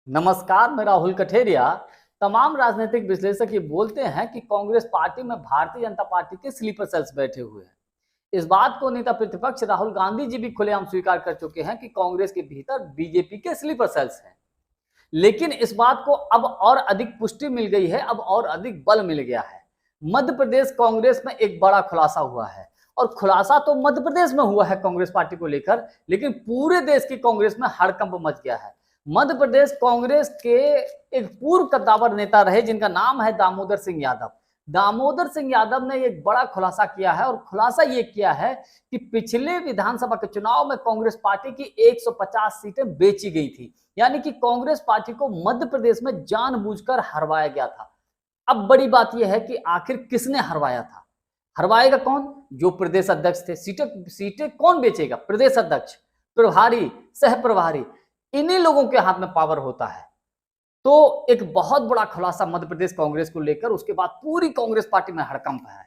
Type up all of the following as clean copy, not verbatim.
नमस्कार, मैं राहुल कठेरिया। तमाम राजनीतिक विश्लेषक ये बोलते हैं कि कांग्रेस पार्टी में भारतीय जनता पार्टी के स्लीपर सेल्स बैठे हुए हैं। इस बात को नेता प्रतिपक्ष राहुल गांधी जी भी खुलेआम स्वीकार कर चुके हैं कि कांग्रेस के भीतर बीजेपी के स्लीपर सेल्स हैं। लेकिन इस बात को अब और अधिक पुष्टि मिल गई है, अब और अधिक बल मिल गया है। मध्य प्रदेश कांग्रेस में एक बड़ा खुलासा हुआ है और खुलासा तो मध्य प्रदेश में हुआ है कांग्रेस पार्टी को लेकर, लेकिन पूरे देश की कांग्रेस में हड़कंप मच गया है। मध्य प्रदेश कांग्रेस के एक पूर्व कद्दावर नेता रहे जिनका नाम है दामोदर सिंह यादव। दामोदर सिंह यादव ने एक बड़ा खुलासा किया है और खुलासा ये किया है कि पिछले विधानसभा के चुनाव में कांग्रेस पार्टी की 150 सीटें बेची गई थी, यानी कि कांग्रेस पार्टी को मध्य प्रदेश में जानबूझकर हरवाया गया था। अब बड़ी बात यह है कि आखिर किसने हरवाया था? हरवाएगा कौन? जो प्रदेश अध्यक्ष थे। सीटें सीटें कौन बेचेगा? प्रदेश अध्यक्ष, प्रभारी, सह प्रभारी, इन्हीं लोगों के हाथ में पावर होता है। तो एक बहुत बड़ा खुलासा मध्य प्रदेश कांग्रेस को लेकर, उसके बाद पूरी कांग्रेस पार्टी में हड़कंप है।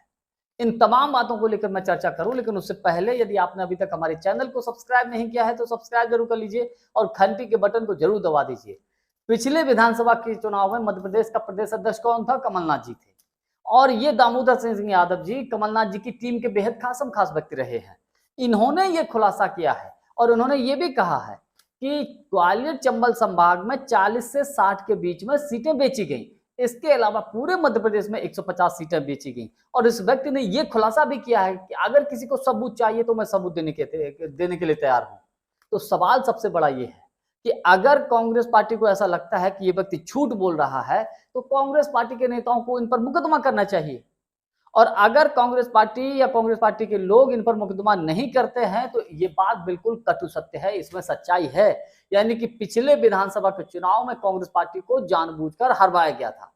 इन तमाम बातों को लेकर मैं चर्चा करूं, लेकिन उससे पहले यदि आपने अभी तक हमारे चैनल को सब्सक्राइब नहीं किया है तो सब्सक्राइब जरूर कर लीजिए और घंटी के बटन को जरूर दबा दीजिए। पिछले विधानसभा के चुनाव में मध्य प्रदेश का प्रदेश अध्यक्ष कौन था? कमलनाथ जी थे। और ये दामोदर सिंह यादव जी कमलनाथ जी की टीम के बेहद खास व्यक्ति रहे हैं। इन्होंने ये खुलासा किया है और उन्होंने ये भी कहा है कि ग्वालियर चंबल संभाग में 40 से 60 के बीच में सीटें बेची गई। इसके अलावा पूरे मध्य प्रदेश में 150 सीटें बेची गई। और इस व्यक्ति ने यह खुलासा भी किया है कि अगर किसी को सबूत चाहिए तो मैं सबूत देने के लिए तैयार हूं। तो सवाल सबसे बड़ा ये है कि अगर कांग्रेस पार्टी को ऐसा लगता है कि ये व्यक्ति झूठ बोल रहा है तो कांग्रेस पार्टी के नेताओं को इन पर मुकदमा करना चाहिए। और अगर कांग्रेस पार्टी या कांग्रेस पार्टी के लोग इन पर मुकदमा नहीं करते हैं तो ये बात बिल्कुल कटु सत्य है, इसमें सच्चाई है। यानी कि पिछले विधानसभा के चुनाव में कांग्रेस पार्टी को जानबूझकर हरवाया गया था।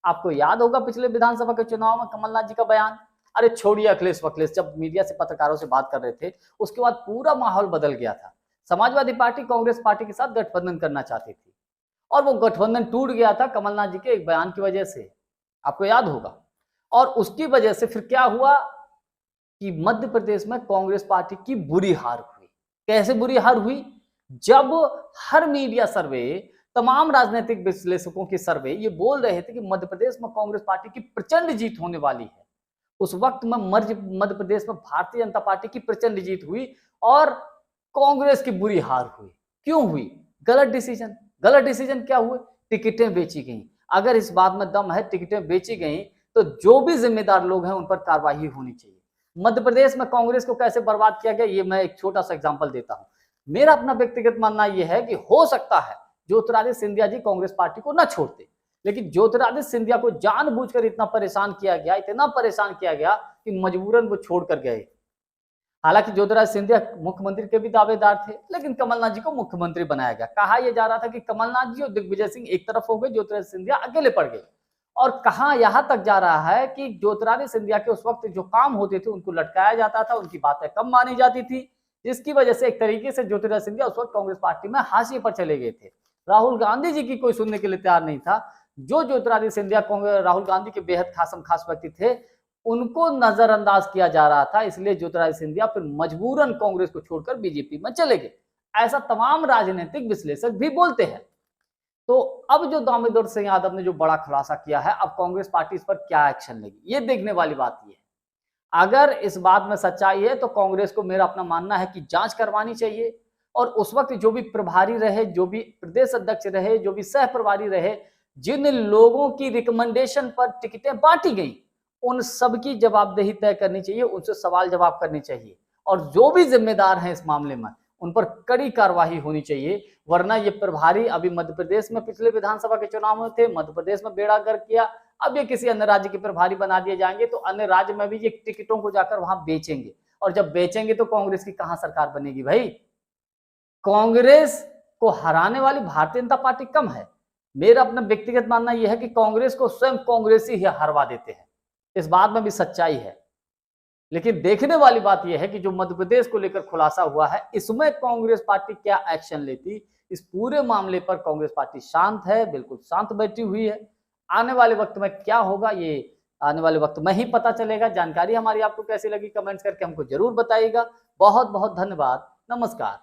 आपको याद होगा पिछले विधानसभा के चुनाव में कमलनाथ जी का बयान। अरे छोड़िए अखिलेश वखिलेश, जब मीडिया से पत्रकारों से बात कर रहे थे उसके बाद पूरा माहौल बदल गया था। समाजवादी पार्टी कांग्रेस पार्टी के साथ गठबंधन करना चाहती थी और वो गठबंधन टूट गया था कमलनाथ जी के एक बयान की वजह से, आपको याद होगा। और उसकी वजह से फिर क्या हुआ कि मध्य प्रदेश में कांग्रेस पार्टी की बुरी हार हुई। कैसे बुरी हार हुई? जब हर मीडिया सर्वे, तमाम राजनीतिक विश्लेषकों के सर्वे ये बोल रहे थे कि मध्य प्रदेश में कांग्रेस पार्टी की प्रचंड जीत होने वाली है। उस वक्त में मध्य प्रदेश में भारतीय जनता पार्टी की प्रचंड जीत हुई और कांग्रेस की बुरी हार हुई। क्यों हुई? गलत डिसीजन। गलत डिसीजन क्या हुए? टिकटें बेची गई। अगर इस बात में दम है, टिकटें बेची गई, तो जो भी जिम्मेदार लोग हैं उन पर कार्रवाई होनी चाहिए। मध्य प्रदेश में कांग्रेस को कैसे बर्बाद किया गया, ये मैं एक छोटा सा एग्जांपल देता हूं। मेरा अपना व्यक्तिगत मानना यह है कि हो सकता है ज्योतिरादित्य सिंधिया जी कांग्रेस पार्टी को न छोड़ते, लेकिन ज्योतिरादित्य सिंधिया को जानबूझकर इतना परेशान किया गया कि मजबूरन वो छोड़कर गए। हालांकि ज्योतिरादित्य सिंधिया मुख्यमंत्री के भी दावेदार थे, लेकिन कमलनाथ जी को मुख्यमंत्री बनाया गया। कहा यह जा रहा था कि कमलनाथ जी और दिग्विजय सिंह एक तरफ हो गए, ज्योतिरादित्य सिंधिया अकेले पड़ गए। और कहा यहां तक जा रहा है कि ज्योतिरादित्य सिंधिया के उस वक्त जो काम होते थे उनको लटकाया जाता था, उनकी बातें कम मानी जाती थी, जिसकी वजह से एक तरीके से ज्योतिरादित्य सिंधिया उस वक्त कांग्रेस पार्टी में हाशिए पर चले गए थे। राहुल गांधी जी की कोई सुनने के लिए तैयार नहीं था। जो ज्योतिरादित्य सिंधिया राहुल गांधी के बेहद खास व्यक्ति थे, उनको नजरअंदाज किया जा रहा था, इसलिए ज्योतिरादित्य सिंधिया फिर मजबूरन कांग्रेस को छोड़कर बीजेपी में चले गए। ऐसा तमाम राजनीतिक विश्लेषक भी बोलते हैं। तो अब जो दामोदर सिंह यादव ने जो बड़ा खुलासा किया है, अब कांग्रेस पार्टी इस पर क्या एक्शन लेगी, ये देखने वाली बात ये है। अगर इस बात में सच्चाई है तो कांग्रेस को, मेरा अपना मानना है कि जांच करवानी चाहिए और उस वक्त जो भी प्रभारी रहे, जो भी प्रदेश अध्यक्ष रहे, जो भी सह प्रभारी रहे, जिन लोगों की रिकमेंडेशन पर टिकटें बांटी गई, उन सबकी जवाबदेही तय करनी चाहिए, उनसे सवाल जवाब करने चाहिए और जो भी जिम्मेदार हैं इस मामले में उन पर कड़ी कार्रवाई होनी चाहिए। वरना ये प्रभारी अभी मध्य प्रदेश में पिछले विधानसभा के चुनाव में थे, मध्य प्रदेश में बेड़ा गर्क किया, अब ये किसी अन्य राज्य के प्रभारी बना दिए जाएंगे तो अन्य राज्य में भी ये टिकटों को जाकर वहां बेचेंगे और जब बेचेंगे तो कांग्रेस की कहां सरकार बनेगी भाई? कांग्रेस को हराने वाली भारतीय जनता पार्टी कम है। मेरा अपना व्यक्तिगत मानना यह है कि कांग्रेस को स्वयं कांग्रेसी ही हरवा देते हैं। इस बात में भी सच्चाई है। लेकिन देखने वाली बात यह है कि जो मध्य प्रदेश को लेकर खुलासा हुआ है, इसमें कांग्रेस पार्टी क्या एक्शन लेती। इस पूरे मामले पर कांग्रेस पार्टी शांत है, बिल्कुल शांत बैठी हुई है। आने वाले वक्त में क्या होगा ये आने वाले वक्त में ही पता चलेगा। जानकारी हमारी आपको कैसी लगी कमेंट्स करके हमको जरूर बताइएगा। बहुत बहुत धन्यवाद। नमस्कार।